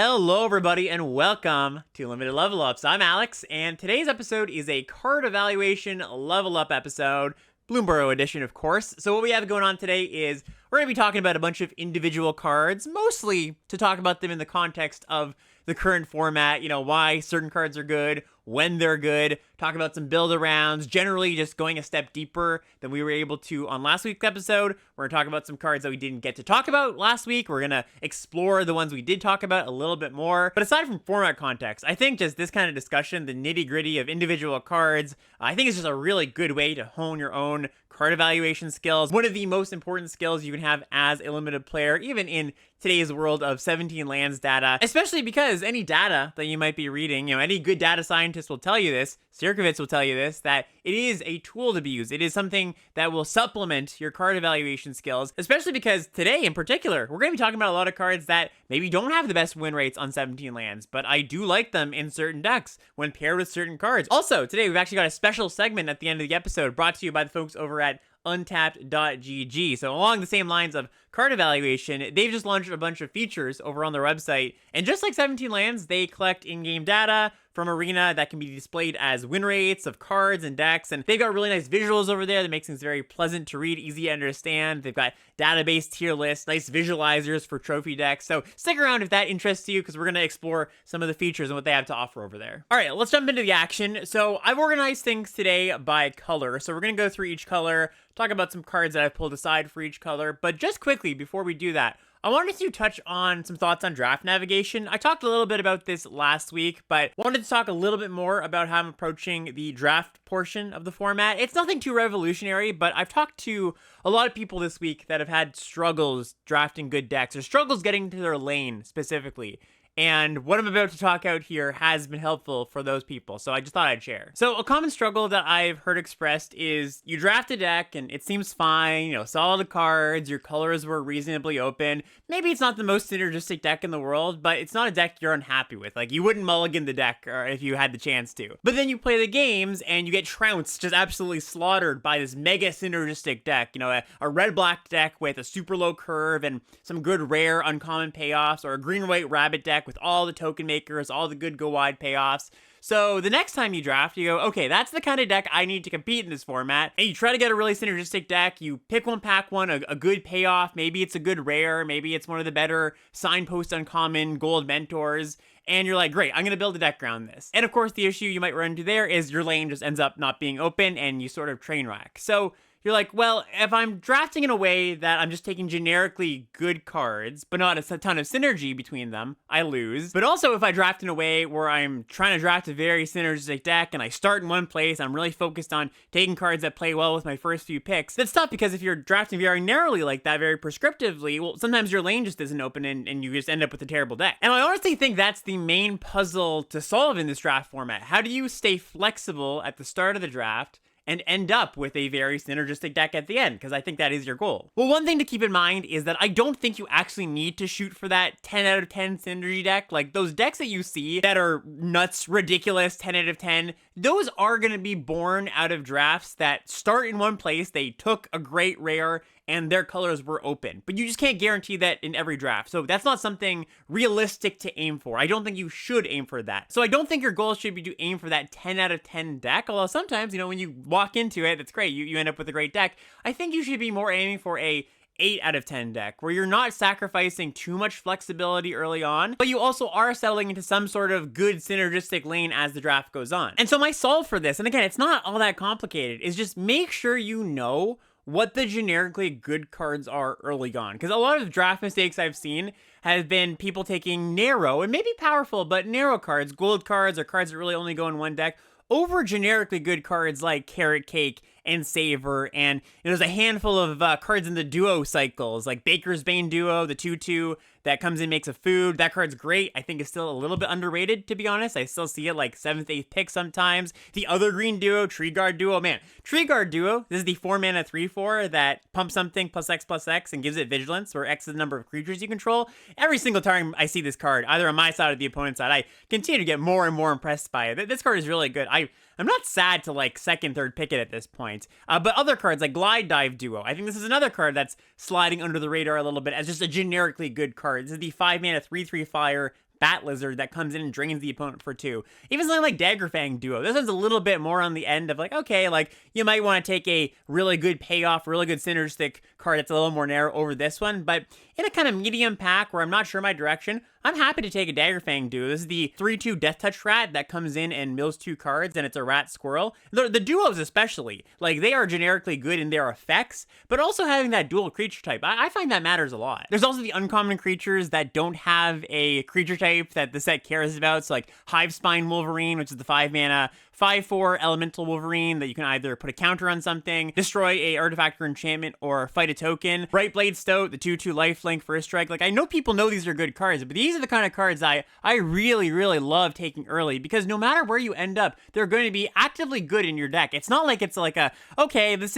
Hello, everybody, and welcome to Limited Level Ups. I'm Alex, and today's episode is a card evaluation level up episode, Bloomburrow edition, of course. So what we have going on today is we're going to be talking about a bunch of individual cards, mostly to talk about them in the context of the current format, why certain cards are good, when they're good, talk about some build-arounds, generally just going a step deeper than we were able to on last week's episode. We're going to talk about some cards that we didn't get to talk about last week. We're going to explore the ones we did talk about a little bit more. But aside from format context, I think just this kind of discussion, the nitty-gritty of individual cards, I think is just a really good way to hone your own card evaluation skills. One of the most important skills you can have as a limited player, even in today's world of 17 lands data, especially because any data that you might be reading, any good data scientist will tell you this, Sierkiewicz will tell you this, that it is a tool to be used. It is something that will supplement your card evaluation skills, especially because today in particular, we're going to be talking about a lot of cards that maybe don't have the best win rates on 17 lands, but I do like them in certain decks when paired with certain cards. Also, today we've actually got a special segment at the end of the episode brought to you by the folks over at untapped.gg. So along the same lines of card evaluation, they've just launched a bunch of features over on their website. And just like 17 lands, they collect in-game data from Arena that can be displayed as win rates of cards and decks. And they've got really nice visuals over there that makes things very pleasant to read, easy to understand. They've got database tier lists, nice visualizers for trophy decks. So stick around if that interests you, because we're going to explore some of the features and what they have to offer over there. All right, let's jump into the action. So I've organized things today by color. So we're going to go through each color, talk about some cards that I've pulled aside for each color. But just quickly, before we do that, I wanted to touch on some thoughts on draft navigation. I talked a little bit about this last week, but wanted to talk a little bit more about how I'm approaching the draft portion of the format. It's nothing too revolutionary, but I've talked to a lot of people this week that have had struggles drafting good decks, or struggles getting to their lane specifically. And what I'm about to talk out here has been helpful for those people, so I just thought I'd share. So a common struggle that I've heard expressed is you draft a deck and it seems fine, solid cards, your colors were reasonably open. Maybe it's not the most synergistic deck in the world, but it's not a deck you're unhappy with. Like, you wouldn't mulligan the deck if you had the chance to. But then you play the games and you get trounced, just absolutely slaughtered by this mega synergistic deck. A red-black deck with a super low curve and some good rare uncommon payoffs, or a green-white rabbit deck with all the token makers, all the good go wide payoffs. So the next time you draft, you go, okay, that's the kind of deck I need to compete in this format. And you try to get a really synergistic deck. You pick one, pack one, a good payoff. Maybe it's a good rare. Maybe it's one of the better signpost uncommon gold mentors. And you're like, great, I'm going to build a deck around this. And of course, the issue you might run into there is your lane just ends up not being open and you sort of train wreck. So you're like, well, if I'm drafting in a way that I'm just taking generically good cards, but not a ton of synergy between them, I lose. But also, if I draft in a way where I'm trying to draft a very synergistic deck and I start in one place, I'm really focused on taking cards that play well with my first few picks, that's tough, because if you're drafting very narrowly like that, very prescriptively, well, sometimes your lane just isn't open and you just end up with a terrible deck. And I honestly think that's the main puzzle to solve in this draft format. How do you stay flexible at the start of the draft and end up with a very synergistic deck at the end? Because I think that is your goal. Well, one thing to keep in mind is that I don't think you actually need to shoot for that 10 out of 10 synergy deck. Like, those decks that you see that are nuts, ridiculous, 10 out of 10, those are going to be born out of drafts that start in one place, they took a great rare, and their colors were open. But you just can't guarantee that in every draft. So that's not something realistic to aim for. I don't think you should aim for that. So I don't think your goal should be to aim for that 10 out of 10 deck. Although sometimes, when you walk into it, that's great. You end up with a great deck. I think you should be more aiming for a 8 out of 10 deck, where you're not sacrificing too much flexibility early on, but you also are settling into some sort of good synergistic lane as the draft goes on. And so my solve for this, and again, it's not all that complicated, is just make sure you know what the generically good cards are early on. Because a lot of draft mistakes I've seen have been people taking narrow, and maybe powerful, but narrow cards, gold cards, or cards that really only go in one deck, over generically good cards like Carrot Cake and Savor, and there's a handful of cards in the duo cycles, like Baker's Bane Duo, the 2/2 that comes in, makes a food. That card's great. I think it's still a little bit underrated, to be honest. I still see it like 7th, 8th pick sometimes. The other green duo, Tree Guard Duo, man. Tree Guard Duo, this is the 4-mana 3/4 that pumps something +X and gives it vigilance, where X is the number of creatures you control. Every single time I see this card, either on my side or the opponent's side, I continue to get more and more impressed by it. This card is really good. I'm not sad to like 2nd, 3rd pick it at this point. But other cards like Glide Dive Duo, I think this is another card that's sliding under the radar a little bit as just a generically good card. This is the 5-mana 3/3 fire Bat Lizard that comes in and drains the opponent for 2. Even something like Daggerfang Duo. This one's a little bit more on the end of like, okay, like you might want to take a really good payoff, really good synergistic card that's a little more narrow over this one, but in a kind of medium pack where I'm not sure my direction, I'm happy to take a Daggerfang Duo. This is the 3/2 Death Touch Rat that comes in and mills 2 cards, and it's a Rat Squirrel. The duos especially, like they are generically good in their effects, but also having that dual creature type, I find that matters a lot. There's also the uncommon creatures that don't have a creature type that the set cares about, so like Hivespine Wolverine, which is the 5-mana 5/4 Elemental Wolverine that you can either put a counter on something, destroy a artifact or enchantment, or fight a token. Brightblade Stoat, the 2/2 lifelink first strike. Like I know people know these are good cards, but these are the kind of cards I really, really love taking early because no matter where you end up, they're going to be actively good in your deck. It's not like it's like a, okay, this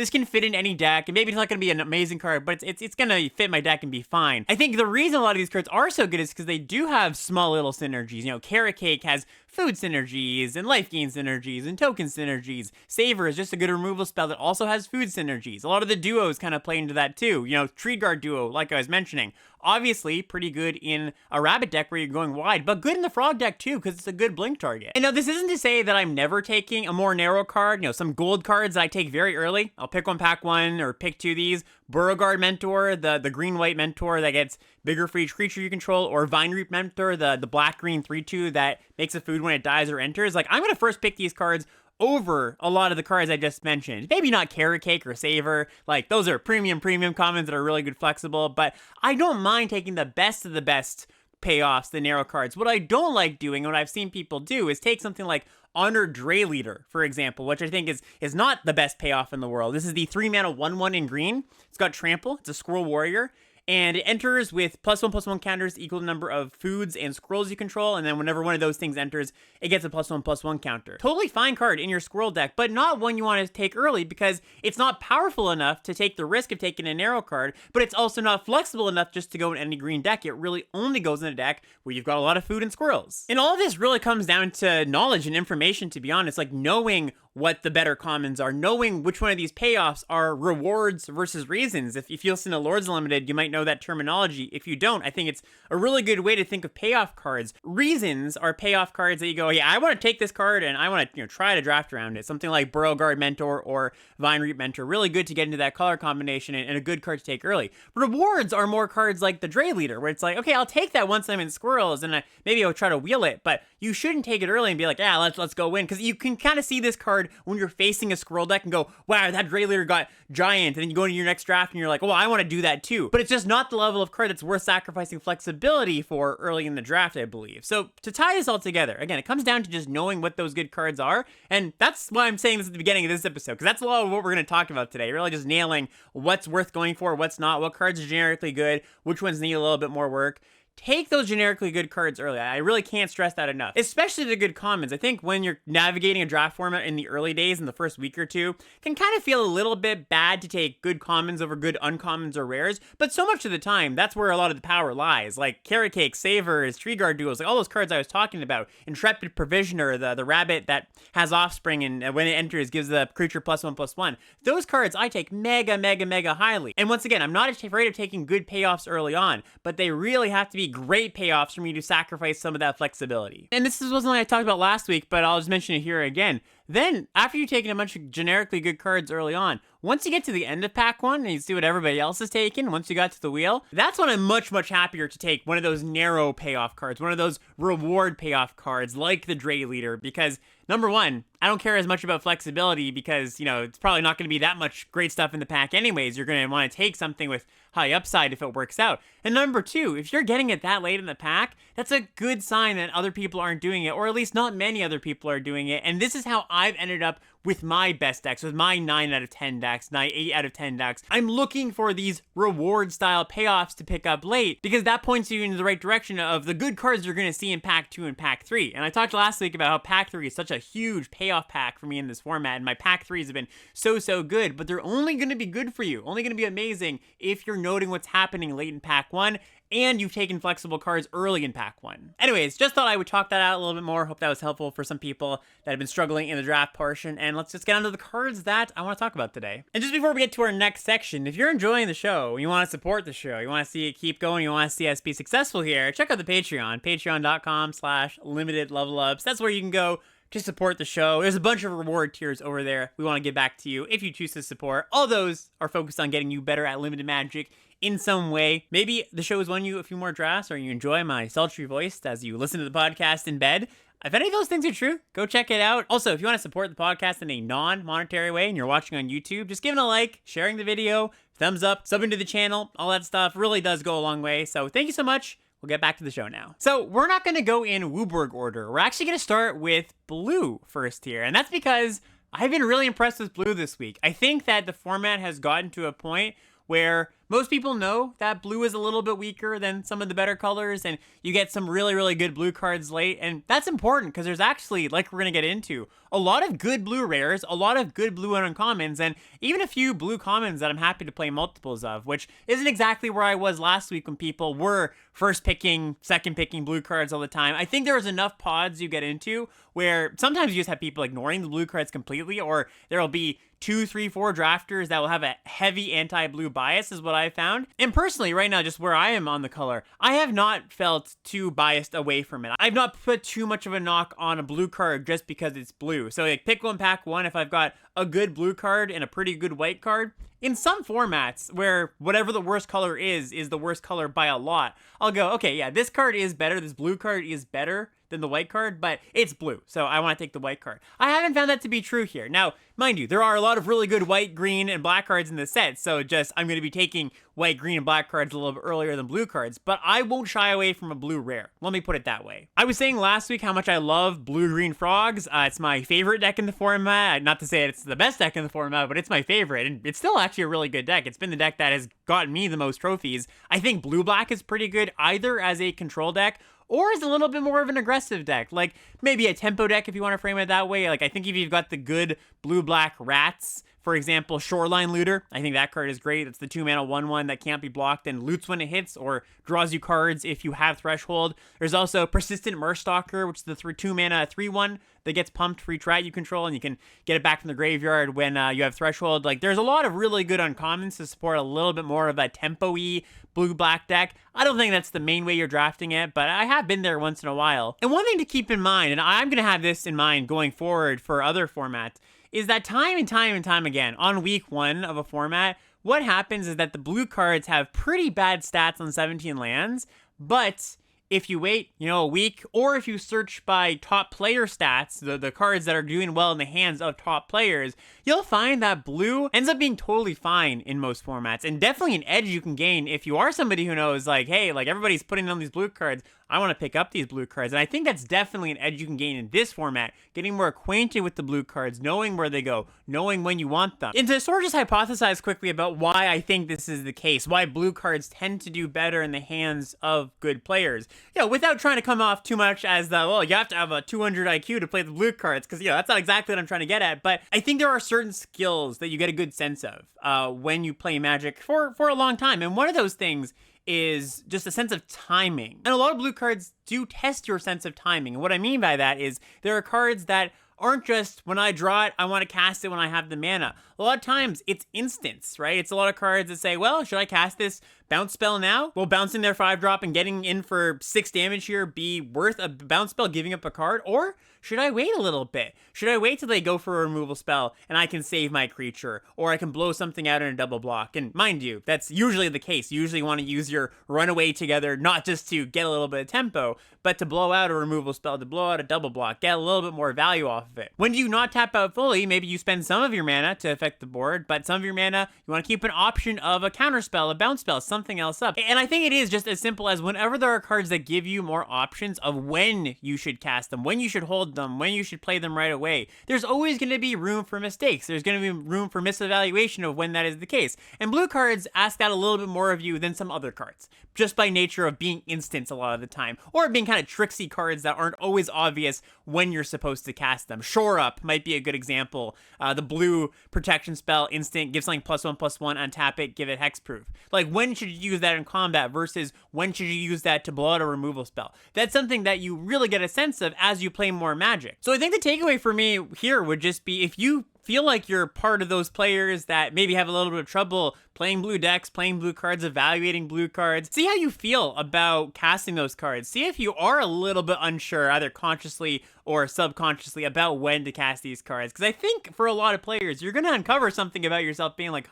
can fit in any deck, and maybe it's not going to be an amazing card, but it's going to fit my deck and be fine. I think the reason a lot of these cards are so good is because they do have small little synergies. You know, Carrot Cake has food synergies and life gain synergies and token synergies. Savor is just a good removal spell that also has food synergies. A lot of the duos kind of play into that too. You know, Tree Guard Duo, like I was mentioning. Obviously, pretty good in a rabbit deck where you're going wide, but good in the frog deck too, because it's a good blink target. And now this isn't to say that I'm never taking a more narrow card. You know, some gold cards that I take very early. I'll pick one, pack one, or pick 2 of these. Burrowguard Mentor, the green-white mentor that gets bigger for each creature you control, or Vine Reap Mentor, the black-green 3/2 that makes a food when it dies or enters. Like, I'm going to first pick these cards over a lot of the cards I just mentioned. Maybe not Carrot Cake or Savor, like those are premium commons that are really good flexible, but I don't mind taking the best of the best payoffs, the narrow cards. What I don't like doing, and what I've seen people do, is take something like Honored Dray Leader, for example, which I think is not the best payoff in the world. This is the 3-mana 1/1 in green. It's got Trample, it's a Squirrel Warrior, and it enters with +1/+1 counters equal to the number of foods and scrolls you control, and then whenever one of those things enters, it gets a +1/+1 counter. Totally fine card in your squirrel deck, but not one you want to take early because it's not powerful enough to take the risk of taking a narrow card, but it's also not flexible enough just to go in any green deck. It really only goes in a deck where you've got a lot of food and squirrels. And all of this really comes down to knowledge and information, to be honest, like knowing what the better commons are, knowing which one of these payoffs are rewards versus reasons. If you listen to Lords Unlimited, you might know that terminology. If you don't, I think it's a really good way to think of payoff cards. Reasons are payoff cards that you go, yeah, I want to take this card and I want to try to draft around it. Something like Burrowguard Mentor or Vine Reap Mentor, really good to get into that color combination and a good card to take early. Rewards are more cards like the Dray Leader, where it's like, okay, I'll take that once I'm in squirrels and maybe I'll try to wheel it, but you shouldn't take it early and be like, yeah, let's go win, because you can kind of see this card when you're facing a squirrel deck and go, wow, that Dray Leader got giant, and then you go into your next draft and you're like, well, I want to do that too. But it's just not the level of card that's worth sacrificing flexibility for early in the draft, I believe. So to tie this all together, again, it comes down to just knowing what those good cards are, and that's why I'm saying this at the beginning of this episode, because that's a lot of what we're going to talk about today. Really just nailing what's worth going for, what's not, what cards are generically good, which ones need a little bit more work. Take those generically good cards early. I really can't stress that enough, especially the good commons. I think when you're navigating a draft format in the early days, in the first week or two, can kind of feel a little bit bad to take good commons over good uncommons or rares, but so much of the time, that's where a lot of the power lies. Like Carrot Cake, Savers, Tree Guard Duos, like all those cards I was talking about. Intrepid Provisioner, the rabbit that has offspring and when it enters gives the creature +1/+1. Those cards I take mega highly. And once again, I'm not afraid of taking good payoffs early on, but they really have to be great payoffs for me to sacrifice some of that flexibility. And this wasn't something I talked about last week, but I'll just mention it here again. Then, after you've taken a bunch of generically good cards early on, once you get to the end of pack one and you see what everybody else is taking, once you got to the wheel, that's when I'm much happier to take one of those narrow payoff cards, one of those reward payoff cards like the Dray Leader, because number one, I don't care as much about flexibility because, it's probably not going to be that much great stuff in the pack anyways. You're going to want to take something with high upside if it works out. And number two, if you're getting it that late in the pack, that's a good sign that other people aren't doing it, or at least not many other people are doing it. And this is how I've ended up with my best decks, with my 9 out of 10 decks, 8 out of 10 decks. I'm looking for these reward style payoffs to pick up late because that points you in the right direction of the good cards you're going to see in pack 2 and pack 3. And I talked last week about how pack 3 is such a huge payoff pack for me in this format, and my pack 3s have been so good, but they're only going to be good for you, only going to be amazing if you're noting what's happening late in pack 1 and you've taken flexible cards early in pack 1. Anyways, just thought I would talk that out a little bit more. Hope that was helpful for some people that have been struggling in the draft portion. And and let's just get onto the cards that I want to talk about today. And just before we get to our next section, if you're enjoying the show, you want to support the show, you want to see it keep going, you want to see us be successful here, check out the Patreon, patreon.com/limitedlevelups. That's where you can go to support the show. There's a bunch of reward tiers over there we want to give back to you if you choose to support. All those are focused on getting you better at limited magic in some way. Maybe the show has won you a few more drafts, or you enjoy my sultry voice as you listen to the podcast in bed. If any of those things are true, go check it out. Also, if you want to support the podcast in a non-monetary way and you're watching on YouTube, just giving a like, sharing the video, thumbs up, subbing to the channel, all that stuff really does go a long way. So thank you so much. We'll get back to the show now. So we're not going to go in Wooburg order. We're actually going to start with blue first here. And that's because I've been really impressed with blue this week. I think that the format has gotten to a point where most people know that blue is a little bit weaker than some of the better colors, and you get some really, really good blue cards late, and that's important because there's actually, like we're going to get into, a lot of good blue rares, a lot of good blue uncommons, and even a few blue commons that I'm happy to play multiples of, which isn't exactly where I was last week when people were first picking, second picking blue cards all the time. I think there was enough pods you get into where sometimes you just have people ignoring the blue cards completely, or there'll be 2, 3, 4 drafters that will have a heavy anti-blue bias is what I found. And personally, right now, just where I am on the color, I have not felt too biased away from it. I've not put too much of a knock on a blue card just because it's blue. So like pick one, pack one. If I've got a good blue card and a pretty good white card, in some formats where whatever the worst color is the worst color by a lot, I'll go, okay, yeah, this card is better. This blue card is better than the white card, but it's blue, so I want to take the white card. I haven't found that to be true here. Now, mind you, there are a lot of really good white, green, and black cards in the set, so just I'm going to be taking white, green, and black cards a little bit earlier than blue cards, but I won't shy away from a blue rare. Let me put it that way. I was saying last week how much I love blue-green frogs. It's my favorite deck in the format. Not to say it's the best deck in the format, but it's my favorite, and it's still actually a really good deck. It's been the deck that has gotten me the most trophies. I think blue-black is pretty good, either as a control deck or is a little bit more of an aggressive deck, like maybe a tempo deck if you want to frame it that way. Like I think if you've got the good blue-black rats, for example, Shoreline Looter, I think that card is great. It's the 2-mana 1/1 that can't be blocked and loots when it hits or draws you cards if you have Threshold. There's also Persistent Mercstalker, which is the 2-mana 3/1 that gets pumped for each rat you control, and you can get it back from the graveyard when you have Threshold. Like, there's a lot of really good uncommons to support a little bit more of a tempo-y blue-black deck. I don't think that's the main way you're drafting it, but I have been there once in a while. And one thing to keep in mind, and I'm going to have this in mind going forward for other formats, is that time and time again, on week 1 of a format, what happens is that the blue cards have pretty bad stats on 17 lands, but if you wait, a week, or if you search by top player stats, the cards that are doing well in the hands of top players, you'll find that blue ends up being totally fine in most formats, and definitely an edge you can gain if you are somebody who knows, like, hey, like everybody's putting on these blue cards, I want to pick up these blue cards. And I think that's definitely an edge you can gain in this format, getting more acquainted with the blue cards, knowing where they go, knowing when you want them. And to sort of just hypothesize quickly about why I think this is the case, why blue cards tend to do better in the hands of good players. Without trying to come off too much as you have to have a 200 IQ to play the blue cards, because, that's not exactly what I'm trying to get at. But I think there are certain skills that you get a good sense of when you play Magic for a long time. And one of those things is just a sense of timing. And a lot of blue cards do test your sense of timing. And what I mean by that is there are cards that aren't just, when I draw it, I want to cast it when I have the mana. A lot of times, it's instants, right? It's a lot of cards that say, well, should I cast this bounce spell now? Will bouncing their 5-drop and getting in for 6 damage here be worth a bounce spell giving up a card? Or should I wait a little bit? Should I wait till they go for a removal spell and I can save my creature? Or I can blow something out in a double block? And mind you, that's usually the case. You usually want to use your runaway together, not just to get a little bit of tempo, but to blow out a removal spell, to blow out a double block, get a little bit more value off of it. When do you not tap out fully? Maybe you spend some of your mana to affect the board, but some of your mana, you want to keep an option of a counter spell, a bounce spell, something else up. And I think it is just as simple as whenever there are cards that give you more options of when you should cast them, when you should hold them, when you should play them right away, there's always going to be room for mistakes. There's going to be room for misevaluation of when that is the case. And blue cards ask that a little bit more of you than some other cards, just by nature of being instants a lot of the time, or being kind of tricksy cards that aren't always obvious when you're supposed to cast them. Shore Up might be a good example. The blue protection spell, instant, give something +1/+1, untap it, give it hexproof. Like, when should you use that in combat versus when should you use that to blow out a removal spell? That's something that you really get a sense of as you play more Magic. So I think the takeaway for me here would just be, if you feel like you're part of those players that maybe have a little bit of trouble playing blue decks, playing blue cards, evaluating blue cards, see how you feel about casting those cards. See if you are a little bit unsure, either consciously or subconsciously, about when to cast these cards. Because I think for a lot of players, you're going to uncover something about yourself being like,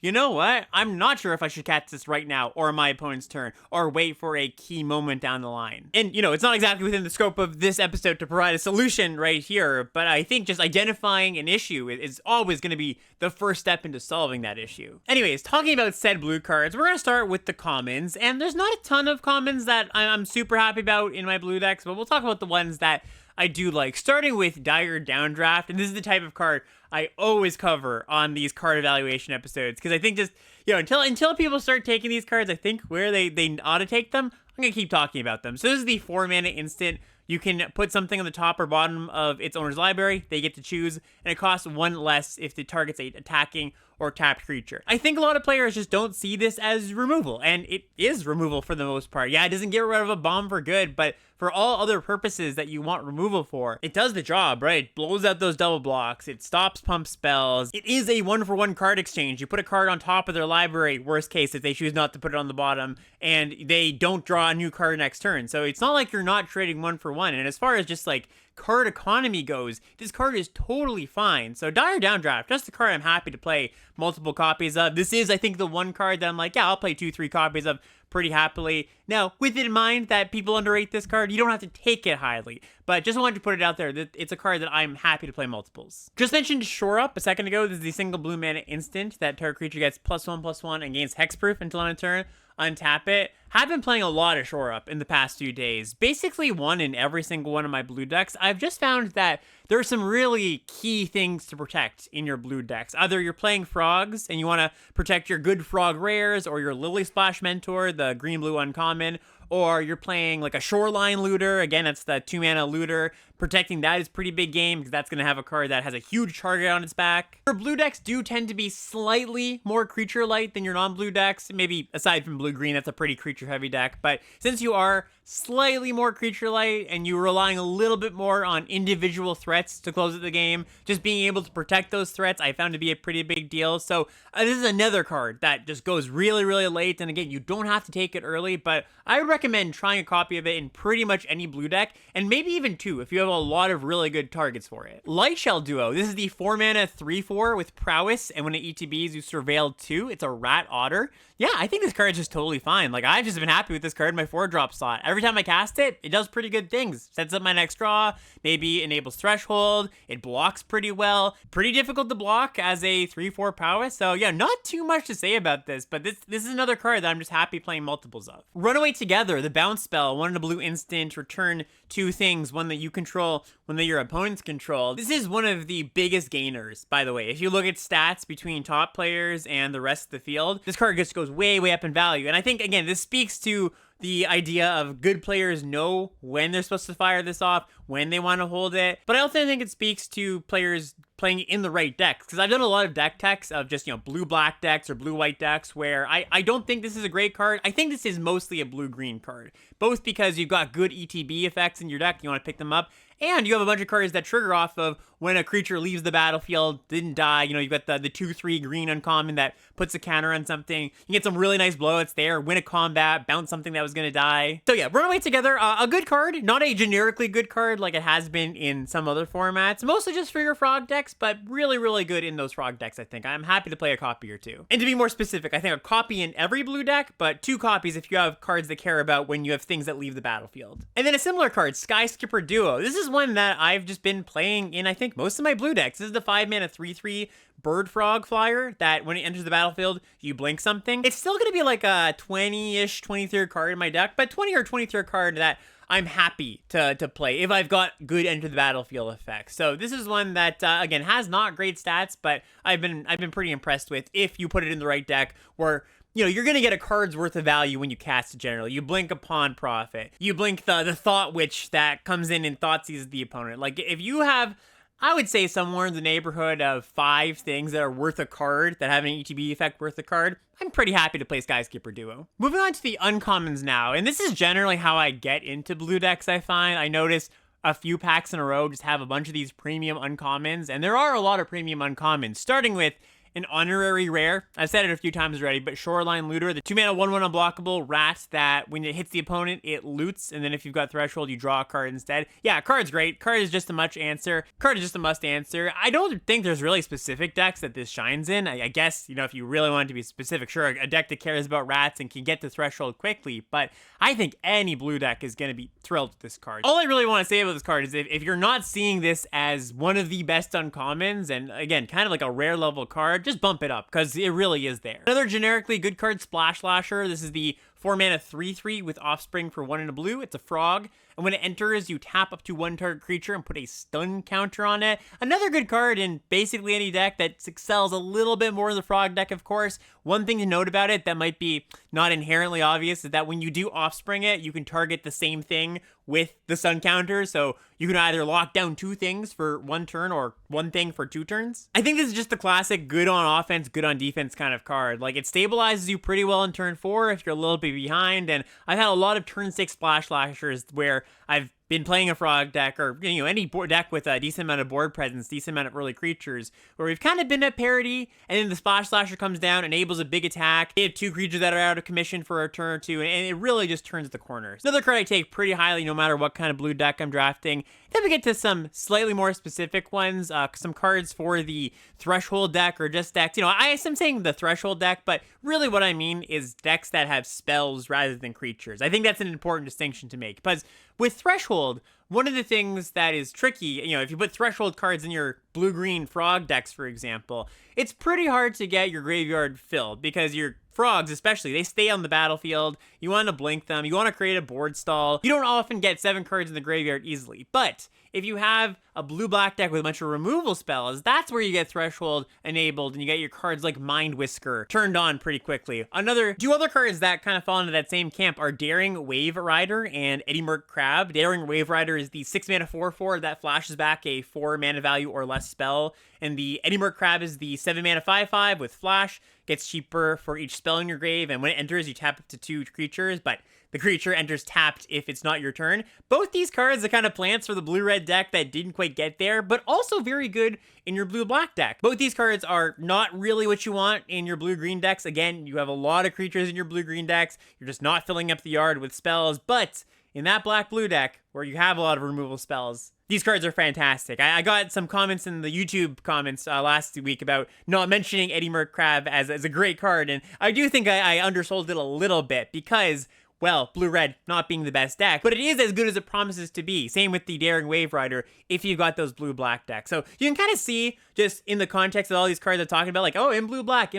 you know what? I'm not sure if I should cast this right now or my opponent's turn or wait for a key moment down the line. And, it's not exactly within the scope of this episode to provide a solution right here, but I think just identifying an issue is always going to be the first step into solving that issue. Anyways, talking about said blue cards, we're going to start with the commons, and there's not a ton of commons that I'm super happy about in my blue decks, but we'll talk about the ones that I do like, starting with Dire Downdraft. And this is the type of card I always cover on these card evaluation episodes, because I think just, until people start taking these cards, I think where they ought to take them, I'm going to keep talking about them. So this is the 4-mana instant. You can put something on the top or bottom of its owner's library. They get to choose, and it costs 1 less if the target's a attacking or tapped creature. I think a lot of players just don't see this as removal, and it is removal for the most part. Yeah, it doesn't get rid of a bomb for good, but for all other purposes that you want removal for, it does the job, right? It blows out those double blocks, it stops pump spells, it is a 1-for-1 card exchange. You put a card on top of their library, worst case, if they choose not to put it on the bottom, and they don't draw a new card next turn. So it's not like you're not trading 1-for-1, and as far as just like card economy goes, this card is totally fine. So Dire Downdraft, just a card I'm happy to play multiple copies of. This is, I think, the one card that I'm like, yeah, I'll play 2-3 copies of pretty happily. Now, with it in mind that people underrate this card, you don't have to take it highly, but just wanted to put it out there that it's a card that I'm happy to play multiples. Just mentioned Shore Up a second ago. This is the single blue mana instant that target creature gets +1/+1 and gains hexproof until end of turn. Untap it. Have been playing a lot of Shore Up in the past few days. Basically won in every single one of my blue decks. I've just found that there are some really key things to protect in your blue decks. Either you're playing frogs and you want to protect your good frog rares, or your Lily Splash Mentor, the green-blue uncommon, or you're playing like a Shoreline Looter. Again, that's the 2-mana looter. Protecting that is pretty big game, because that's going to have a card that has a huge target on its back. Your blue decks do tend to be slightly more creature light than your non-blue decks. Maybe aside from blue-green, that's a pretty creature heavy deck. But since you are slightly more creature light and you're relying a little bit more on individual threats to close out the game, just being able to protect those threats I found to be a pretty big deal. So this is another card that just goes really, really late. And again, you don't have to take it early, but I would recommend trying a copy of it in pretty much any blue deck, and maybe even 2 if you have a lot of really good targets for it. Lightshell Duo. This is the 4-mana 3/4 with prowess, and when it ETBs, you surveil 2. It's a rat otter. Yeah, I think this card is just totally fine. Like, I've just been happy with this card in my 4-drop slot. Every time I cast it, it does pretty good things. Sets up my next draw, maybe enables Threshold, it blocks pretty well. Pretty difficult to block as a 3/4 prowess, so yeah, not too much to say about this, but this is another card that I'm just happy playing multiples of. Runaway Together, the bounce spell, 1 in a blue instant, return 2 things, one that you control, one that your opponents control. This is one of the biggest gainers, by the way. If you look at stats between top players and the rest of the field, this card just goes way, way up in value. And I think, again, this speaks to the idea of good players know when they're supposed to fire this off, when they want to hold it. But I also think it speaks to players playing in the right decks, because I've done a lot of deck techs of just, blue-black decks or blue-white decks where I don't think this is a great card. I think this is mostly a blue-green card, both because you've got good ETB effects in your deck, you want to pick them up, and you have a bunch of cards that trigger off of when a creature leaves the battlefield, didn't die. You've got the 2/3 green uncommon that puts a counter on something. You get some really nice blowouts there, win a combat, bounce something that was going to die. So yeah, Runaway Together, a good card. Not a generically good card like it has been in some other formats. Mostly just for your frog decks, but really, really good in those frog decks, I think. I'm happy to play a copy or 2. And to be more specific, I think a copy in every blue deck, but 2 copies if you have cards that care about when you have things that leave the battlefield. And then a similar card, Sky Skipper Duo. This is one that I've just been playing in, I think, most of my blue decks. This is the 5-mana 3/3 Bird Frog flyer that when it enters the battlefield, you blink something. It's still going to be like a 20-ish, 23rd card in my deck, but 20 or 23rd card that I'm happy to play if I've got good enter the battlefield effects. So this is one that, again, has not great stats, but I've been pretty impressed with if you put it in the right deck where you're going to get a card's worth of value when you cast it generally. You blink upon profit. You blink the Thought Witch that comes in and thought seizes the opponent. Like, if you have, I would say, somewhere in the neighborhood of 5 things that are worth a card, that have an ETB effect worth a card, I'm pretty happy to play Skyskipper Duo. Moving on to the uncommons now, and this is generally how I get into blue decks, I find. I notice a few packs in a row just have a bunch of these premium uncommons, and there are a lot of premium uncommons, starting with an honorary rare. I've said it a few times already, but Shoreline Looter, the 2-mana 1/1 unblockable rat that when it hits the opponent, it loots, and then if you've got Threshold, you draw a card instead. Yeah, card's great. Card is just a must answer. I don't think there's really specific decks that this shines in. I guess, if you really want it to be specific, sure, a deck that cares about rats and can get to Threshold quickly, but I think any blue deck is going to be thrilled with this card. All I really want to say about this card is if you're not seeing this as one of the best uncommons, and again, kind of like a rare level card, just bump it up, because it really is there. Another generically good card, Splash Lasher. This is the 4-mana 3/3 with Offspring for 1 and a blue. It's a frog, and when it enters, you tap up to 1 target creature and put a stun counter on it. Another good card in basically any deck that excels a little bit more in the frog deck, of course. One thing to note about it that might be not inherently obvious is that when you do Offspring it, you can target the same thing with the stun counter, so you can either lock down 2 things for 1 turn or 1 thing for 2 turns. I think this is just the classic good on offense, good on defense kind of card. Like, it stabilizes you pretty well in turn 4 if you're a little bit behind, and I've had a lot of turn 6 Splash Lashers where I've been playing a frog deck, or any board deck with a decent amount of board presence, decent amount of early creatures, where we've kind of been at parity, and then the Splash Slasher comes down, enables a big attack. They have 2 creatures that are out of commission for a turn or 2, and it really just turns the corners. Another card I take pretty highly no matter what kind of blue deck I'm drafting. Then we get to some slightly more specific ones, some cards for the Threshold deck, or just decks. I'm saying the Threshold deck, but really what I mean is decks that have spells rather than creatures. I think that's an important distinction to make, because with Threshold, one of the things that is tricky, if you put Threshold cards in your blue-green frog decks, for example, it's pretty hard to get your graveyard filled, because your frogs, especially, they stay on the battlefield. You want to blink them. You want to create a board stall. You don't often get 7 cards in the graveyard easily, but if you have a blue-black deck with a bunch of removal spells, that's where you get Threshold enabled, and you get your cards like Mind Whisker turned on pretty quickly. 2 other cards that kind of fall into that same camp are Daring Wave Rider and Eddie Merc Crab. Daring Wave Rider is the 6-mana 4/4 that flashes back a 4-mana value or less spell, and the Eddie Merc Crab is the 7-mana 5/5 with flash. Gets cheaper for each spell in your grave, and when it enters, you tap up to 2 creatures, but the creature enters tapped if it's not your turn. Both these cards are kind of plants for the blue-red deck that didn't quite get there, but also very good in your blue-black deck. Both these cards are not really what you want in your blue-green decks. Again, you have a lot of creatures in your blue-green decks. You're just not filling up the yard with spells, but in that black-blue deck, where you have a lot of removal spells, these cards are fantastic. I got some comments in the YouTube comments last week about not mentioning Eddie Merc Crab as a great card, and I do think I undersold it a little bit, because, well, blue-red not being the best deck, but it is as good as it promises to be. Same with the Daring Wave Rider if you've got those blue-black decks. So you can kind of see, just in the context of all these cards I'm talking about, like, oh, in blue-black,